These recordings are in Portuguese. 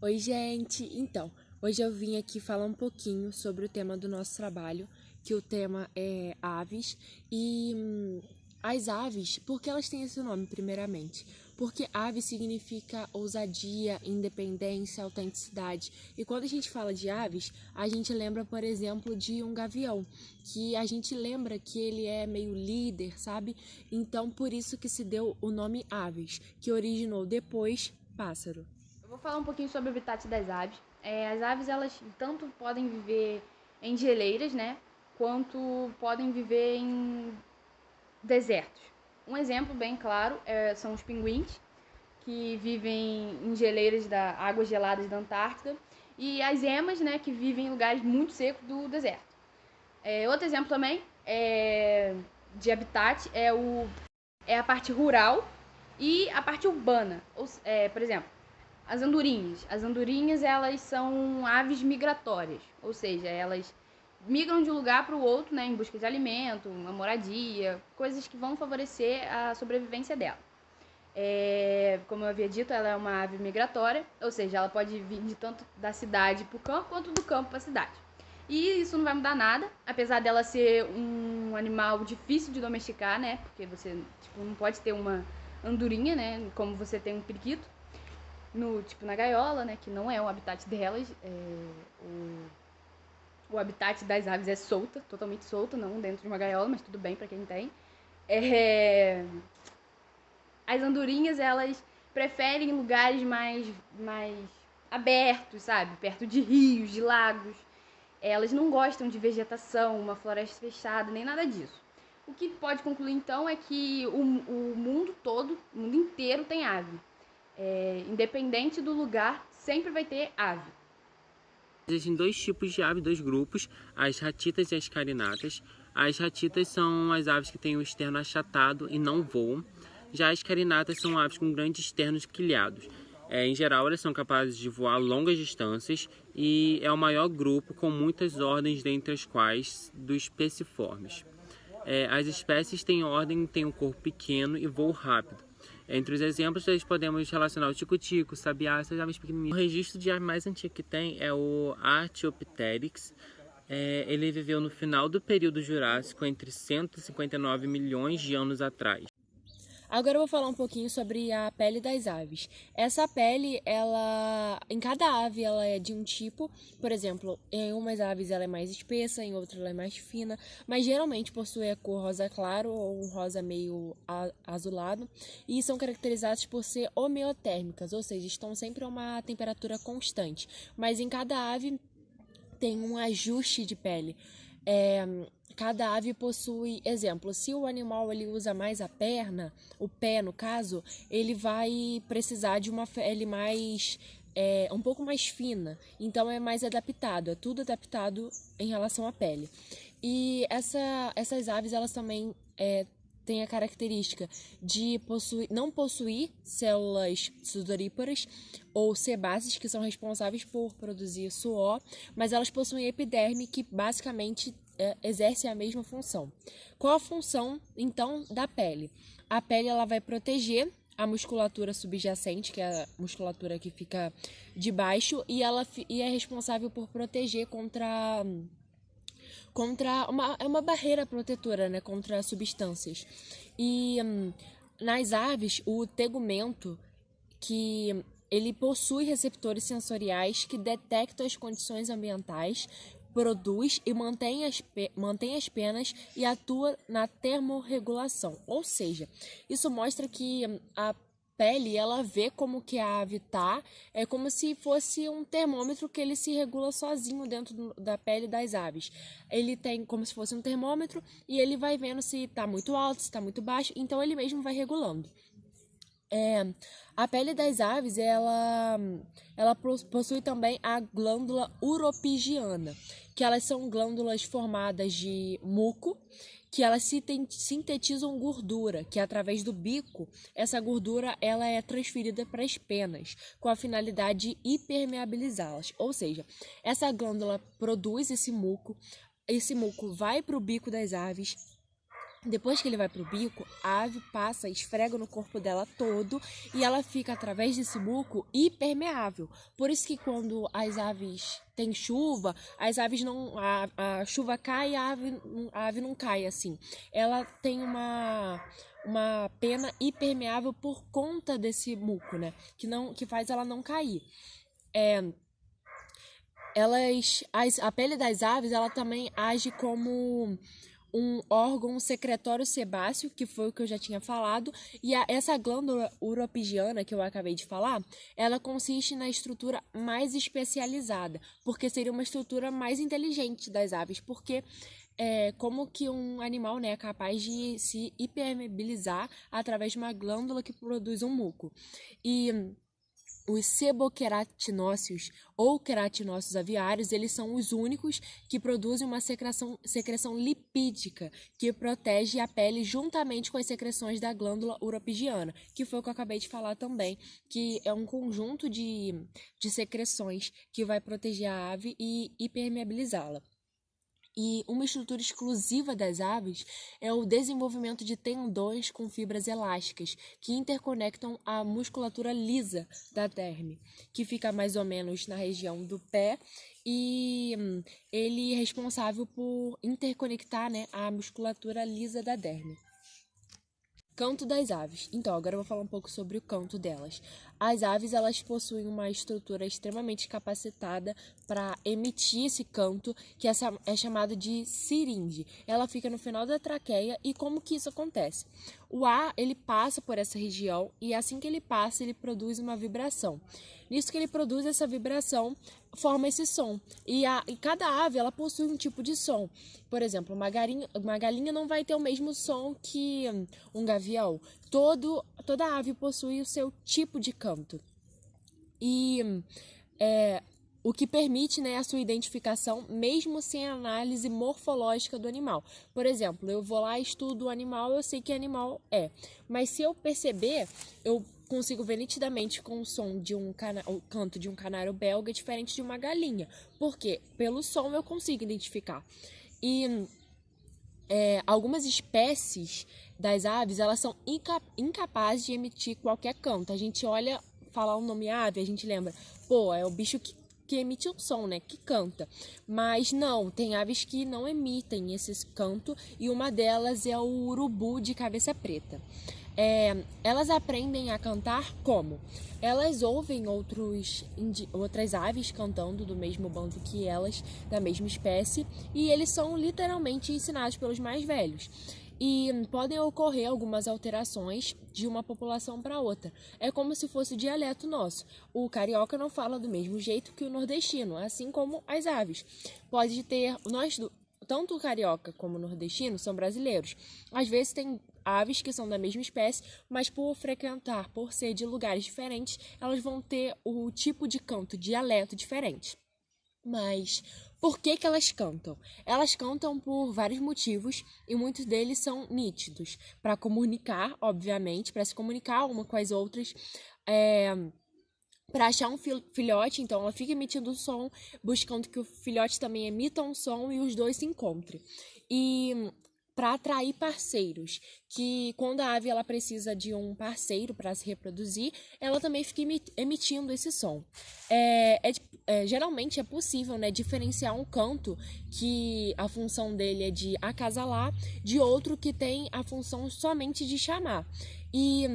Oi, gente! Então, hoje eu vim aqui falar um pouquinho sobre o tema do nosso trabalho, que o tema é aves. E as aves, por que elas têm esse nome, primeiramente? Porque ave significa ousadia, independência, autenticidade. E quando a gente fala de aves, a gente lembra, por exemplo, de um gavião, que a gente lembra que ele é meio líder, sabe? Então, por isso que se deu o nome aves, que originou depois pássaro. Eu vou falar um pouquinho sobre o habitat das aves. As aves, elas tanto podem viver em geleiras, né? Quanto podem viver em desertos. Um exemplo bem claro são os pinguins, que vivem em geleiras da águas geladas da Antártida, e as emas, né, que vivem em lugares muito secos do deserto. Outro exemplo também de habitat é a parte rural e a parte urbana. Por exemplo, as andorinhas. As andorinhas, elas são aves migratórias, ou seja, elas migram de um lugar para o outro, né, em busca de alimento, uma moradia, coisas que vão favorecer a sobrevivência dela. Como eu havia dito, ela é uma ave migratória, ou seja, ela pode vir de tanto da cidade para o campo quanto do campo para a cidade. E isso não vai mudar nada, apesar dela ser um animal difícil de domesticar, né? Porque você não pode ter uma andorinha, né? Como você tem um periquito na gaiola, né? Que não é o habitat delas. O habitat das aves é solta, totalmente solta, não dentro de uma gaiola, mas tudo bem para quem tem. As andorinhas, elas preferem lugares mais abertos, sabe? Perto de rios, de lagos. Elas não gostam de vegetação, uma floresta fechada, nem nada disso. O que pode concluir então é que o mundo todo, o mundo inteiro tem ave. Independente do lugar, sempre vai ter ave. Existem dois tipos de aves, dois grupos, as ratitas e as carinatas. As ratitas são as aves que têm o externo achatado e não voam. Já as carinatas são aves com grandes externos quilhados. Em geral, elas são capazes de voar longas distâncias e é o maior grupo com muitas ordens, dentre as quais dos peciformes. As espécies têm ordem, têm um corpo pequeno e voo rápido. Entre os exemplos, nós podemos relacionar o tico-tico, sabiá, essas aves pequenininhas. O registro de ave mais antigo que tem é o Archaeopteryx. Ele viveu no final do período Jurássico, entre 159 milhões de anos atrás. Agora eu vou falar um pouquinho sobre a pele das aves. Essa pele, em cada ave, ela é de um tipo. Por exemplo, em umas aves ela é mais espessa, em outras ela é mais fina, mas geralmente possui a cor rosa claro ou um rosa meio azulado, e são caracterizadas por ser homeotérmicas, ou seja, estão sempre a uma temperatura constante. Mas em cada ave tem um ajuste de pele. Cada ave possui, exemplo, se o animal ele usa mais a perna, o pé no caso, ele vai precisar de uma pele mais um pouco mais fina, então é mais adaptado, é tudo adaptado em relação à pele. E essas aves elas também têm a característica de não possuir células sudoríparas ou sebaces, que são responsáveis por produzir suor, mas elas possuem epiderme, que basicamente exerce a mesma função. Qual a função, então, da pele? A pele ela vai proteger a musculatura subjacente, que é a musculatura que fica debaixo, e é responsável por proteger contra uma barreira protetora, né, contra substâncias. E nas aves, o tegumento, que ele possui receptores sensoriais que detectam as condições ambientais, produz e mantém as penas e atua na termorregulação. Ou seja, isso mostra que a pele, ela vê como que a ave tá, é como se fosse um termômetro que ele se regula sozinho dentro da pele das aves. Ele tem como se fosse um termômetro e ele vai vendo se tá muito alto, se tá muito baixo, então ele mesmo vai regulando. A pele das aves, ela possui também a glândula uropigiana, que elas são glândulas formadas de muco, que elas sintetizam gordura, que através do bico, essa gordura ela é transferida para as penas, com a finalidade de impermeabilizá-las. Ou seja, essa glândula produz esse muco vai para o bico das aves, Depois que ele vai pro bico, a ave passa, esfrega no corpo dela todo e ela fica, através desse muco, hipermeável. Por isso que quando as aves têm chuva, as aves não. A chuva cai e a ave não cai assim. Ela tem uma pena impermeável por conta desse muco, né? Que faz ela não cair. A pele das aves, ela também age como um órgão secretório sebáceo, que foi o que eu já tinha falado, e essa glândula uropigiana que eu acabei de falar, ela consiste na estrutura mais especializada, porque seria uma estrutura mais inteligente das aves, porque como que um animal, né, é capaz de se hipermeabilizar através de uma glândula que produz um muco. E os seboqueratinóceos ou queratinóceos aviários, eles são os únicos que produzem uma secreção lipídica que protege a pele juntamente com as secreções da glândula uropigiana, que foi o que eu acabei de falar também, que é um conjunto de secreções que vai proteger a ave e hipermeabilizá-la. E uma estrutura exclusiva das aves é o desenvolvimento de tendões com fibras elásticas que interconectam a musculatura lisa da derme, que fica mais ou menos na região do pé, e ele é responsável por interconectar, né, a musculatura lisa da derme. Canto das aves. Então, agora eu vou falar um pouco sobre o canto delas. As aves, elas possuem uma estrutura extremamente capacitada para emitir esse canto, que é chamado de siringe. Ela fica no final da traqueia. E como que isso acontece? O ar, ele passa por essa região e assim que ele passa, ele produz uma vibração. Nisso que ele produz essa vibração, forma esse som. E cada ave, ela possui um tipo de som. Por exemplo, uma galinha não vai ter o mesmo som que um gavião. Toda ave possui o seu tipo de canto. E o que permite, né, a sua identificação, mesmo sem análise morfológica do animal. Por exemplo, eu vou lá, estudo o animal, eu sei que animal é. Mas se eu perceber, eu consigo ver nitidamente com o som de o canto de um canário belga diferente de uma galinha. Por quê? Pelo som eu consigo identificar. E algumas espécies das aves, elas são incapazes de emitir qualquer canto. A gente olha, falar o nome ave, a gente lembra, é o bicho que emite um som, né? Que canta. Mas não, tem aves que não emitem esse canto e uma delas é o urubu de cabeça preta. Elas aprendem a cantar como? Elas ouvem outras aves cantando do mesmo bando que elas, da mesma espécie, e eles são literalmente ensinados pelos mais velhos. E podem ocorrer algumas alterações de uma população para outra. É como se fosse o dialeto nosso. O carioca não fala do mesmo jeito que o nordestino, assim como as aves. Pode ter... Tanto o carioca como o nordestino são brasileiros. Às vezes tem aves que são da mesma espécie, mas por ser de lugares diferentes, elas vão ter o tipo de canto, dialeto diferente. Mas por que elas cantam? Elas cantam por vários motivos e muitos deles são nítidos. Para comunicar, obviamente, para se comunicar uma com as outras, para achar um filhote, então ela fica emitindo som, buscando que o filhote também emita um som e os dois se encontrem. E para atrair parceiros, que quando a ave ela precisa de um parceiro para se reproduzir, ela também fica emitindo esse som. Geralmente é possível, né, diferenciar um canto que a função dele é de acasalar, de outro que tem a função somente de chamar. E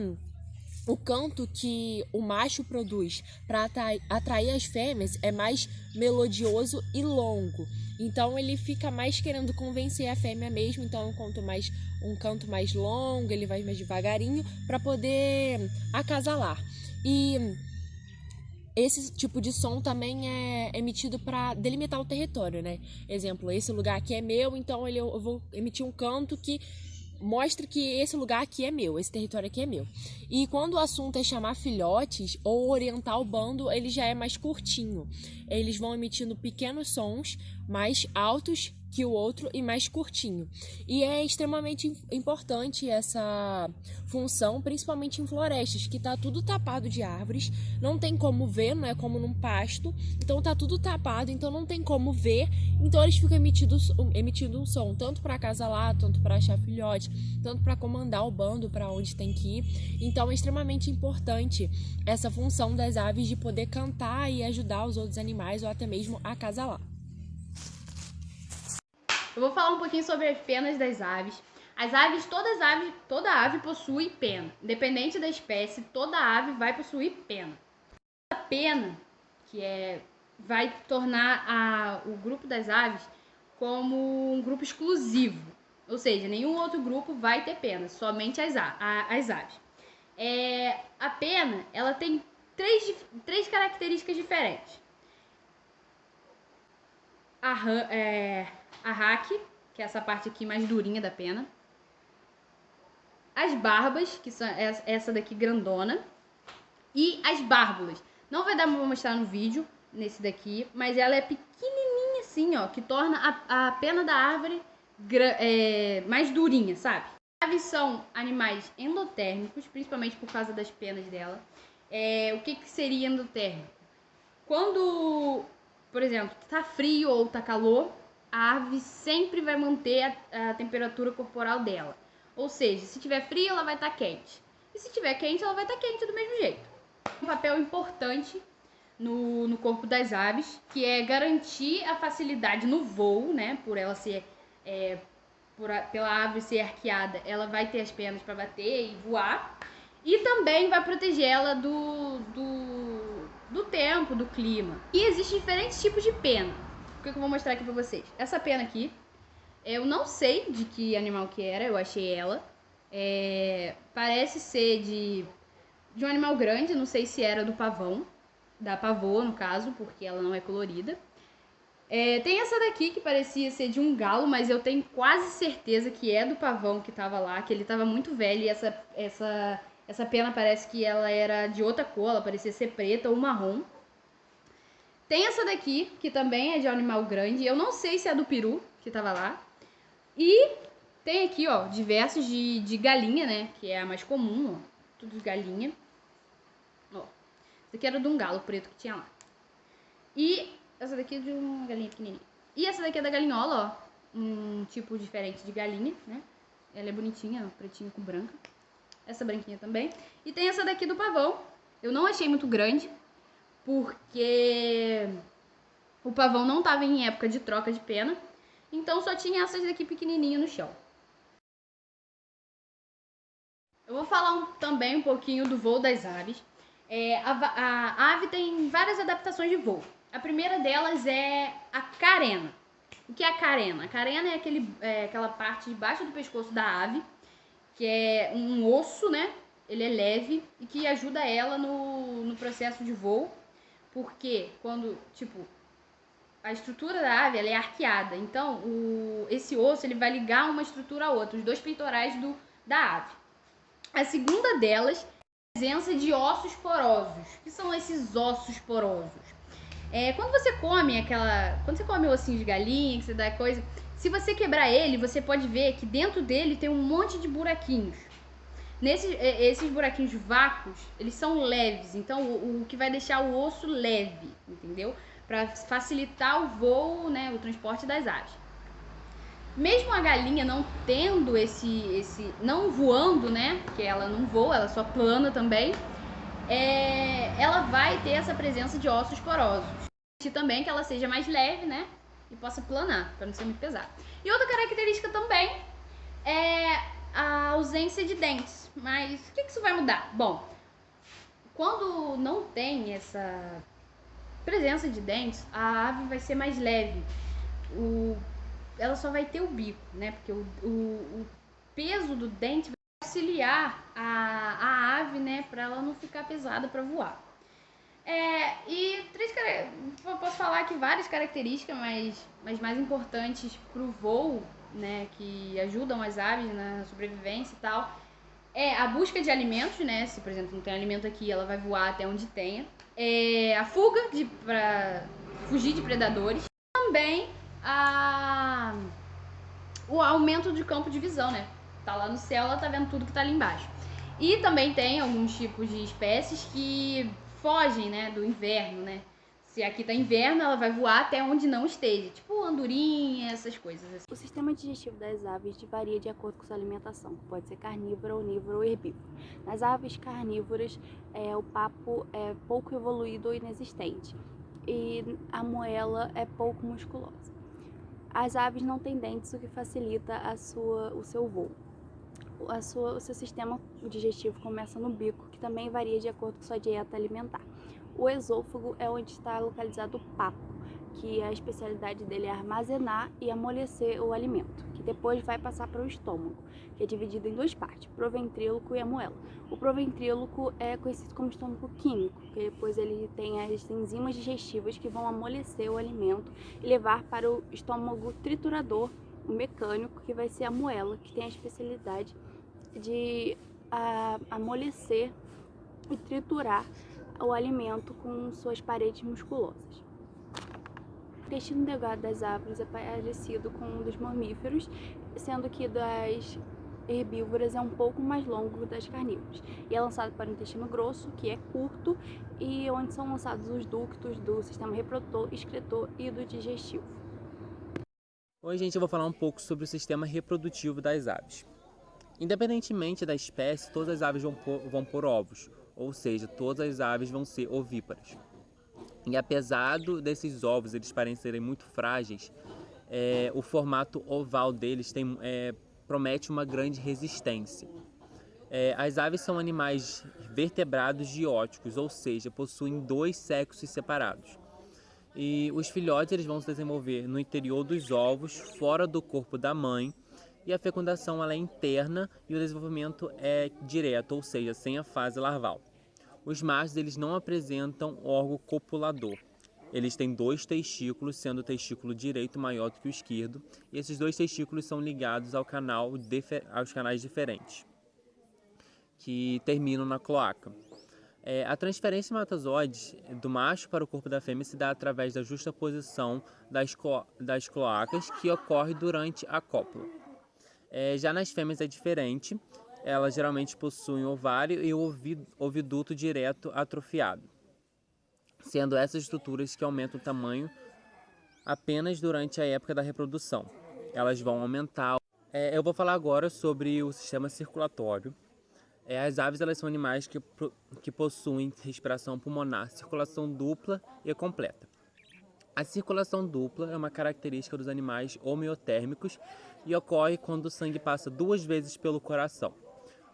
o canto que o macho produz para atrair as fêmeas é mais melodioso e longo. Então ele fica mais querendo convencer a fêmea mesmo. Então um canto mais longo, ele vai mais devagarinho para poder acasalar. E esse tipo de som também é emitido para delimitar o território, né? Exemplo, esse lugar aqui é meu, então eu vou emitir um canto que mostra que esse lugar aqui é meu, esse território aqui é meu. E quando o assunto é chamar filhotes ou orientar o bando, ele já é mais curtinho. Eles vão emitindo pequenos sons mais altos que o outro e mais curtinho. E é extremamente importante essa função, principalmente em florestas, que tá tudo tapado de árvores, não tem como ver, não é como num pasto, então tá tudo tapado, então não tem como ver, então eles ficam emitindo um som, tanto para acasalar, tanto para achar filhote, tanto para comandar o bando para onde tem que ir. Então é extremamente importante essa função das aves de poder cantar e ajudar os outros animais ou até mesmo acasalar. Eu vou falar um pouquinho sobre as penas das aves. Toda ave possui pena. Independente da espécie, toda ave vai possuir pena. A pena, vai tornar o grupo das aves como um grupo exclusivo. Ou seja, nenhum outro grupo vai ter pena, somente as aves. A pena, ela tem três características diferentes. A raque, que é essa parte aqui mais durinha da pena. As barbas, que são essa daqui grandona. E as bárbulas. Não vai dar pra mostrar no vídeo, nesse daqui, mas ela é pequenininha assim, ó, que torna a pena da árvore mais durinha, sabe? Aves são animais endotérmicos, principalmente por causa das penas dela. O que seria endotérmico? Quando, por exemplo, tá frio ou tá calor, a ave sempre vai manter a temperatura corporal dela. Ou seja, se tiver frio, ela vai estar quente. E se tiver quente, ela vai estar quente do mesmo jeito. Um papel importante no corpo das aves, que é garantir a facilidade no voo, né? Por ela ser pela ave ser arqueada, ela vai ter as penas para bater e voar. E também vai proteger ela do tempo, do clima. E existem diferentes tipos de pena. O que eu vou mostrar aqui pra vocês? Essa pena aqui, eu não sei de que animal que era, eu achei ela. Parece ser de um animal grande, não sei se era do pavão, da pavoa no caso, porque ela não é colorida. Tem essa daqui que parecia ser de um galo, mas eu tenho quase certeza que é do pavão que tava lá, que ele tava muito velho e essa pena parece que ela era de outra cor, ela parecia ser preta ou marrom. Tem essa daqui, que também é de um animal grande, eu não sei se é do peru que tava lá. E tem aqui, ó, diversos de galinha, né, que é a mais comum, ó, tudo de galinha. Ó, esse aqui era de um galo preto que tinha lá. E essa daqui é de uma galinha pequenininha. E essa daqui é da galinhola, ó, um tipo diferente de galinha, né. Ela é bonitinha, ó, pretinha com branca. Essa branquinha também. E tem essa daqui do pavão. Eu não achei muito grande, porque o pavão não estava em época de troca de pena. Então só tinha essas daqui pequenininhas no chão. Eu vou falar também um pouquinho do voo das aves. A ave tem várias adaptações de voo. A primeira delas é a carena. O que é a carena? A carena é aquela parte de baixo do pescoço da ave, que é um osso, né? Ele é leve e que ajuda ela no processo de voo, porque quando, tipo, a estrutura da ave ela é arqueada, então esse osso ele vai ligar uma estrutura a outra, os dois peitorais da ave. A segunda delas é a presença de ossos porosos. O que são esses ossos porosos? Quando você come o ossinho de galinha, que você dá coisa, se você quebrar ele, você pode ver que dentro dele tem um monte de buraquinhos. Esses buraquinhos vácuos, eles são leves, então o que vai deixar o osso leve, entendeu? Para facilitar o voo, né, o transporte das aves. Mesmo a galinha não tendo não voando, né, que ela não voa, ela só plana também, ela vai ter essa presença de ossos porosos. E também que ela seja mais leve, né, e possa planar, para não ser muito pesada. E outra característica também é a ausência de dentes. Mas o que isso vai mudar? Bom, quando não tem essa presença de dentes, a ave vai ser mais leve. Ela só vai ter o bico, né? Porque o peso do dente vai auxiliar a ave, né? Para ela não ficar pesada para voar. Posso falar aqui várias características, mas mais importantes para o voo, né, que ajudam as aves na sobrevivência e tal, é a busca de alimentos, né, se por exemplo não tem alimento aqui, ela vai voar até onde tenha, a fuga para fugir de predadores, também o aumento de campo de visão, né? Tá lá no céu, ela tá vendo tudo que tá ali embaixo. E também tem alguns tipos de espécies que fogem, né, do inverno, né? Se aqui tá inverno, ela vai voar até onde não esteja, tipo andorinha, essas coisas assim. O sistema digestivo das aves varia de acordo com sua alimentação, pode ser carnívora, onívora ou herbívora. Nas aves carnívoras, o papo é pouco evoluído ou inexistente, e a moela é pouco musculosa. As aves não têm dentes, o que facilita o seu voo. O seu sistema digestivo começa no bico, que também varia de acordo com sua dieta alimentar. O esôfago é onde está localizado o papo, que a especialidade dele é armazenar e amolecer o alimento, que depois vai passar para o estômago, que é dividido em duas partes, o proventríloco e a moela. O proventríloco é conhecido como estômago químico, que depois ele tem as enzimas digestivas que vão amolecer o alimento e levar para o estômago triturador, o mecânico, que vai ser a moela, que tem a especialidade de amolecer e triturar o alimento com suas paredes musculosas. O intestino delgado das aves é parecido com um dos mamíferos, sendo que das herbívoras é um pouco mais longo das carnívoras. E é lançado para o intestino grosso, que é curto, e onde são lançados os ductos do sistema reprodutor, excretor e do digestivo. Hoje, gente, eu vou falar um pouco sobre o sistema reprodutivo das aves. Independentemente da espécie, todas as aves vão pôr ovos, ou seja, todas as aves vão ser ovíparas. E apesar desses ovos eles parecerem muito frágeis, o formato oval deles promete uma grande resistência. As aves são animais vertebrados dióticos, ou seja, possuem dois sexos separados. E os filhotes eles vão se desenvolver no interior dos ovos, fora do corpo da mãe, e a fecundação ela é interna e o desenvolvimento é direto, ou seja, sem a fase larval. Os machos eles não apresentam órgão copulador. Eles têm dois testículos, sendo o testículo direito maior do que o esquerdo, e esses dois testículos são ligados aos canais diferentes, que terminam na cloaca. A transferência de espermatozoides do macho para o corpo da fêmea se dá através da justaposição das cloacas, que ocorre durante a cópula. Já nas fêmeas é diferente, elas geralmente possuem ovário e o oviduto direto atrofiado, sendo essas estruturas que aumentam o tamanho apenas durante a época da reprodução. Elas vão aumentar. Eu vou falar agora sobre o sistema circulatório. As aves elas são animais que possuem respiração pulmonar, circulação dupla e completa. A circulação dupla é uma característica dos animais homeotérmicos e ocorre quando o sangue passa 2 vezes pelo coração.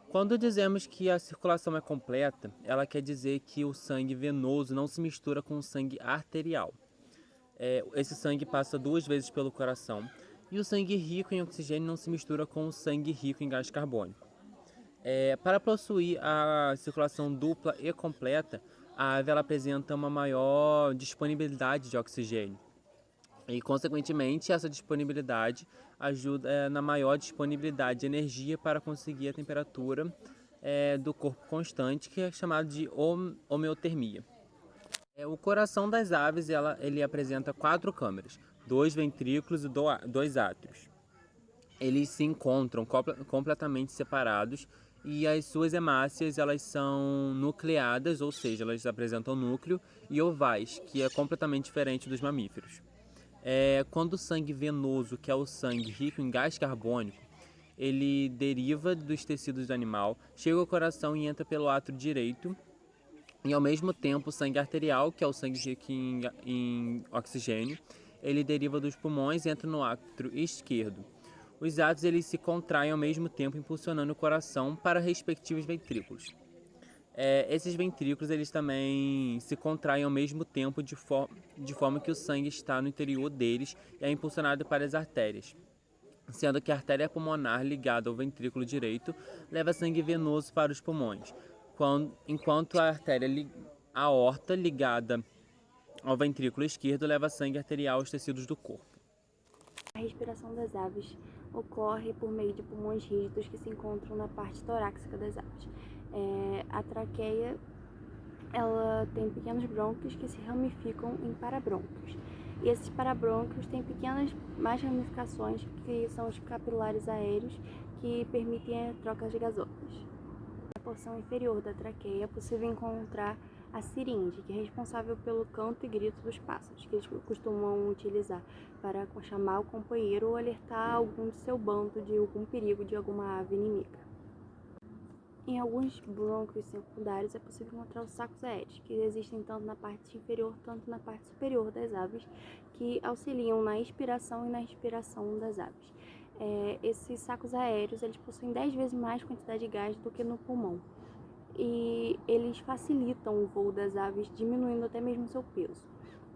Quando dizemos que a circulação é completa, ela quer dizer que o sangue venoso não se mistura com o sangue arterial. Esse sangue passa 2 vezes pelo coração e o sangue rico em oxigênio não se mistura com o sangue rico em gás carbônico. Para possuir a circulação dupla e completa, a ave ela apresenta uma maior disponibilidade de oxigênio. E, consequentemente, essa disponibilidade ajuda na maior disponibilidade de energia para conseguir a temperatura do corpo constante, que é chamado de homeotermia. O coração das aves ele apresenta 4 câmeras, 2 ventrículos e 2 átrios. Eles se encontram completamente separados e as suas hemácias elas são nucleadas, ou seja, elas apresentam núcleo, e ovais, que é completamente diferente dos mamíferos. Quando o sangue venoso, que é o sangue rico em gás carbônico, ele deriva dos tecidos do animal, chega ao coração e entra pelo átrio direito, e ao mesmo tempo o sangue arterial, que é o sangue rico em oxigênio, ele deriva dos pulmões e entra no átrio esquerdo. Os átrios eles se contraem ao mesmo tempo, impulsionando o coração para respectivos ventrículos. Esses ventrículos eles também se contraem ao mesmo tempo de forma que o sangue está no interior deles e é impulsionado para as artérias, sendo que a artéria pulmonar ligada ao ventrículo direito leva sangue venoso para os pulmões, enquanto a aorta ligada ao ventrículo esquerdo leva sangue arterial aos tecidos do corpo. A respiração das aves ocorre por meio de pulmões rígidos que se encontram na parte torácica das aves. A traqueia ela tem pequenos brônquios que se ramificam em parabrônquios. E esses parabrônquios têm pequenas mais ramificações, que são os capilares aéreos, que permitem a troca de gasosas. Na porção inferior da traqueia é possível encontrar a siringe, que é responsável pelo canto e grito dos pássaros, que eles costumam utilizar para chamar o companheiro ou alertar algum de seu bando de algum perigo de alguma ave inimiga. Em alguns brônquios secundários é possível encontrar os sacos aéreos, que existem tanto na parte inferior quanto na parte superior das aves, que auxiliam na inspiração e na expiração das aves. Esses sacos aéreos eles possuem 10 vezes mais quantidade de gás do que no pulmão, e eles facilitam o voo das aves, diminuindo até mesmo seu peso.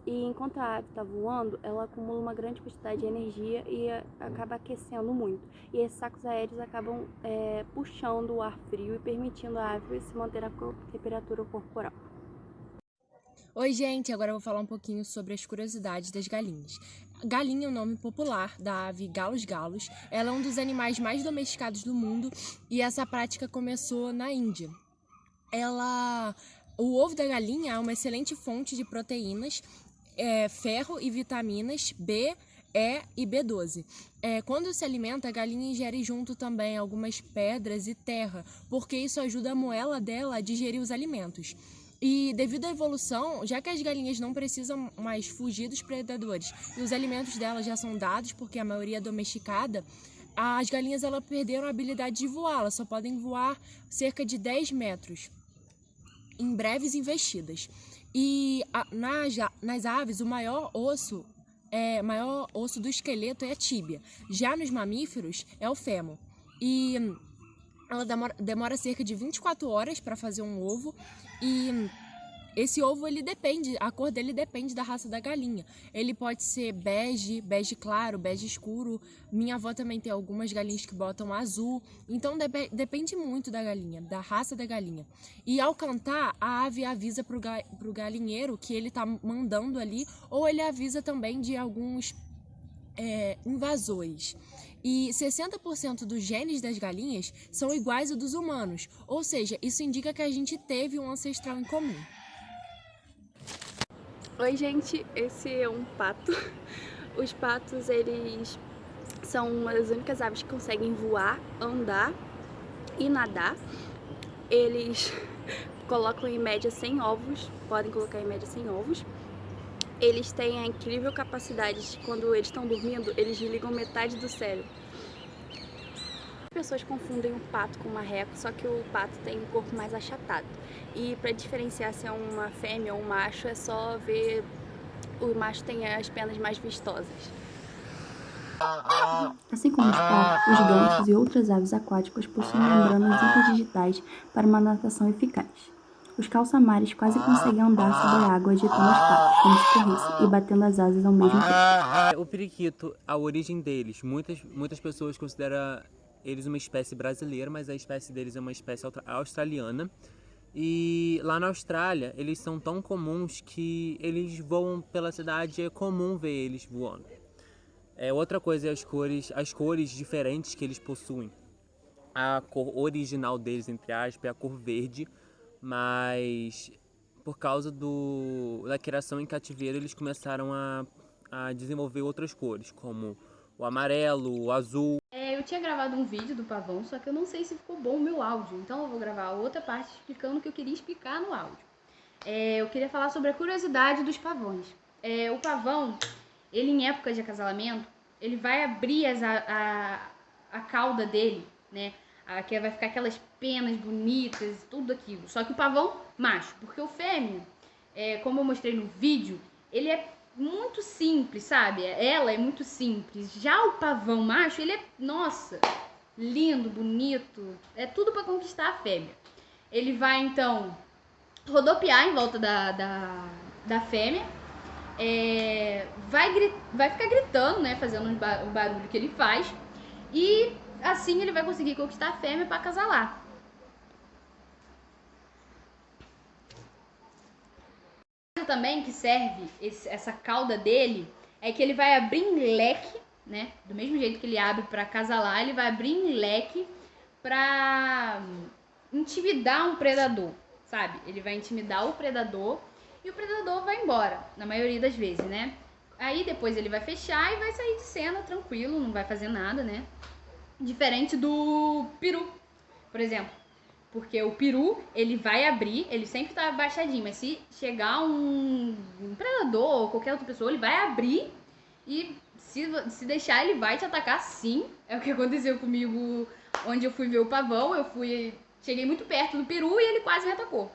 E enquanto a ave está voando, ela acumula uma grande quantidade de energia e acaba aquecendo muito. E esses sacos aéreos acabam puxando o ar frio e permitindo a ave se manter a temperatura corporal. Oi, gente! Agora eu vou falar um pouquinho sobre as curiosidades das galinhas. Galinha é o nome popular da ave Galus-galus. Ela é um dos animais mais domesticados do mundo e essa prática começou na Índia. O ovo da galinha é uma excelente fonte de proteínas, ferro e vitaminas B, E e B12. Quando se alimenta, a galinha ingere junto também algumas pedras e terra, porque isso ajuda a moela dela a digerir os alimentos. E devido à evolução, já que as galinhas não precisam mais fugir dos predadores e os alimentos delas já são dados, porque a maioria é domesticada, as galinhas perderam a habilidade de voar, elas só podem voar cerca de 10 metros em breves investidas. E nas aves, o maior osso do esqueleto é a tíbia. Já nos mamíferos, é o fêmur. E ela demora cerca de 24 horas para fazer um ovo. E esse ovo, a cor dele depende da raça da galinha. Ele pode ser bege claro, bege escuro. Minha avó também tem algumas galinhas que botam azul. Então depende muito da galinha, da raça da galinha. E ao cantar, a ave avisa pro galinheiro que ele tá mandando ali, ou ele avisa também de alguns invasores. E 60% dos genes das galinhas são iguais aos dos humanos. Ou seja, isso indica que a gente teve um ancestral em comum. Oi, gente, esse é um pato. Os patos, eles são uma das únicas aves que conseguem voar, andar e nadar. Eles colocam em média 100 ovos, podem colocar em média 100 ovos. Eles têm a incrível capacidade de, quando eles estão dormindo, eles desligam metade do cérebro. As pessoas confundem o pato com o marreco, só que o pato tem um corpo mais achatado. E para diferenciar se é uma fêmea ou um macho, é só ver o macho tem as penas mais vistosas. Assim como os patos, os gansos e outras aves aquáticas possuem membranas interdigitais para uma natação eficaz. Os calçamares quase conseguem andar sobre a água agitando as patas, como se corressem, e batendo as asas ao mesmo tempo. O periquito, a origem deles, muitas pessoas consideram eles uma espécie brasileira, mas a espécie deles é uma espécie australiana. E lá na Austrália, eles são tão comuns que eles voam pela cidade, é comum ver eles voando. Outra coisa é as cores diferentes que eles possuem. A cor original deles, entre aspas, é a cor verde, mas por causa da criação em cativeiro, eles começaram a desenvolver outras cores, como o amarelo, o azul. Eu tinha gravado um vídeo do pavão, só que eu não sei se ficou bom o meu áudio, então eu vou gravar outra parte explicando o que eu queria explicar no áudio. Eu queria falar sobre a curiosidade dos pavões. O pavão, ele em época de acasalamento, ele vai abrir a cauda dele, né? Que vai ficar aquelas penas bonitas, tudo aquilo. Só que o pavão macho, porque o fêmea, como eu mostrei no vídeo, ele é muito simples, sabe? Ela é muito simples. Já o pavão macho, ele é, nossa, lindo, bonito. É tudo para conquistar a fêmea. Ele vai, então, rodopiar em volta da fêmea. Vai ficar gritando, né? Fazendo o barulho que ele faz. E assim ele vai conseguir conquistar a fêmea para acasalar. Também que serve essa cauda dele é que ele vai abrir em leque, né? Do mesmo jeito que ele abre para acasalar, ele vai abrir em leque para intimidar um predador, sabe? Ele vai intimidar o predador e o predador vai embora, na maioria das vezes, né? Aí depois ele vai fechar e vai sair de cena tranquilo, não vai fazer nada, né? Diferente do peru, por exemplo. Porque o peru, ele vai abrir, ele sempre tá baixadinho, mas se chegar um predador ou qualquer outra pessoa, ele vai abrir e se deixar, ele vai te atacar sim. É o que aconteceu comigo onde eu fui ver o pavão. Cheguei muito perto do peru e ele quase me atacou.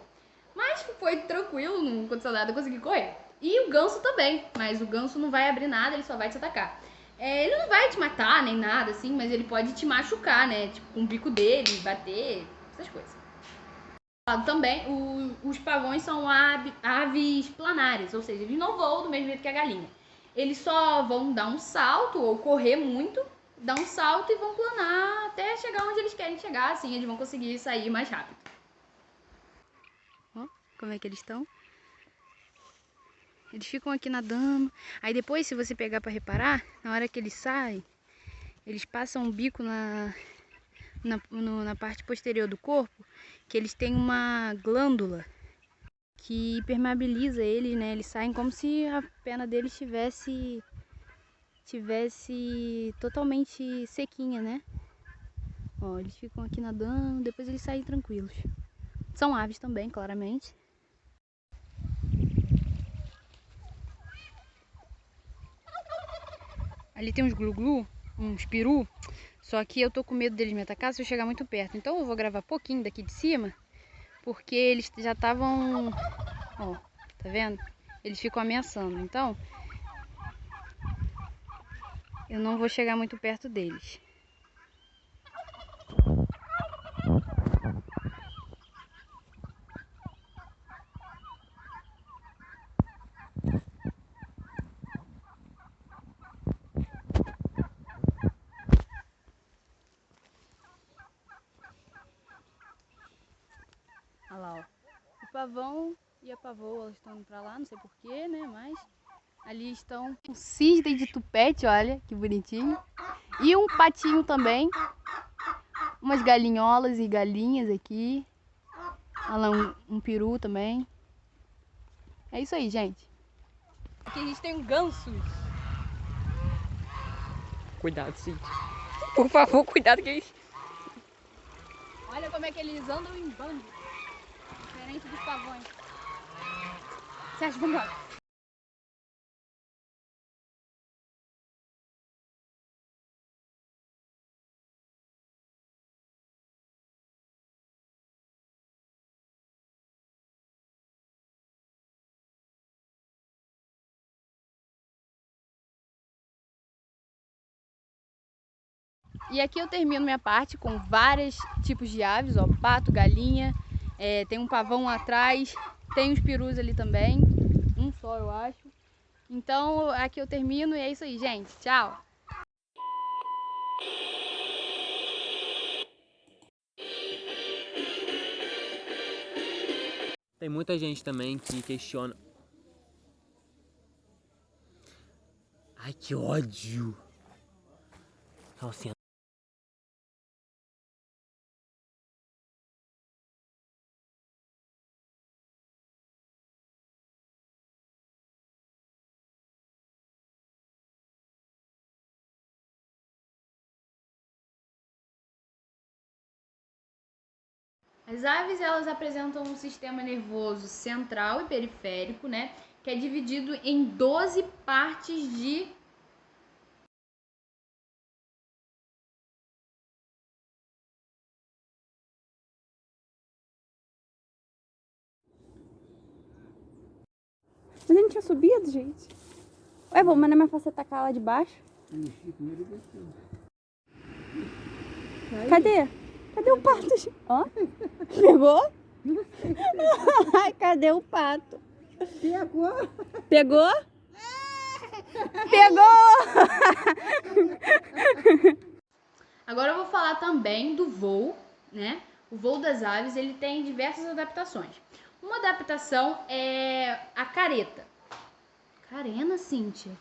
Mas foi tranquilo, não aconteceu nada, eu consegui correr. E o ganso também, mas o ganso não vai abrir nada, ele só vai te atacar. Ele não vai te matar nem nada assim, mas ele pode te machucar, né? Tipo, com o bico dele, bater, essas coisas. Também, os pavões são aves planárias, ou seja, eles não voam do mesmo jeito que a galinha. Eles só vão dar um salto ou correr muito, dar um salto e vão planar até chegar onde eles querem chegar, assim eles vão conseguir sair mais rápido. Ó, como é que eles estão? Eles ficam aqui nadando. Aí depois, se você pegar para reparar, na hora que eles saem, eles passam o bico na parte posterior do corpo, que eles têm uma glândula que permeabiliza eles, né? Eles saem como se a pena deles tivesse totalmente sequinha, né? Ó, eles ficam aqui nadando, depois eles saem tranquilos. São aves também, claramente. Ali tem uns glu-glu, uns peru, só que eu tô com medo deles me atacar se eu chegar muito perto. Então eu vou gravar pouquinho daqui de cima, porque eles já estavam, ó, tá vendo? Eles ficam ameaçando, então eu não vou chegar muito perto deles. Olha lá, ó. O pavão e a pavoa, elas estão indo pra lá, não sei porquê, né? Mas ali estão um cisne de tupete, olha, que bonitinho. E um patinho também. Umas galinholas e galinhas aqui. Olha lá, um peru também. É isso aí, gente. Aqui a gente tem um ganso. Cuidado, Cid. Por favor, cuidado que eles... Olha como é que eles andam em bando. Diferente dos pavões. Sérgio, vamos embora. E aqui eu termino minha parte com vários tipos de aves, ó, pato, galinha, tem um pavão atrás, tem uns perus ali também, um só eu acho. Então aqui eu termino e é isso aí, gente. Tchau! Tem muita gente também que questiona. Ai, que ódio! Nossa, As aves, elas apresentam um sistema nervoso central e periférico, né? Que é dividido em 12 partes de... Mas ele não tinha subido, gente. Ué, bom, mas não é mais fácil tacar lá de baixo? Cadê? Cadê o pato? Ó, pegou? Ai, cadê o pato? Pegou. Pegou? Pegou! Agora eu vou falar também do voo, né? O voo das aves, ele tem diversas adaptações. Uma adaptação é a careta. Carena, Cíntia?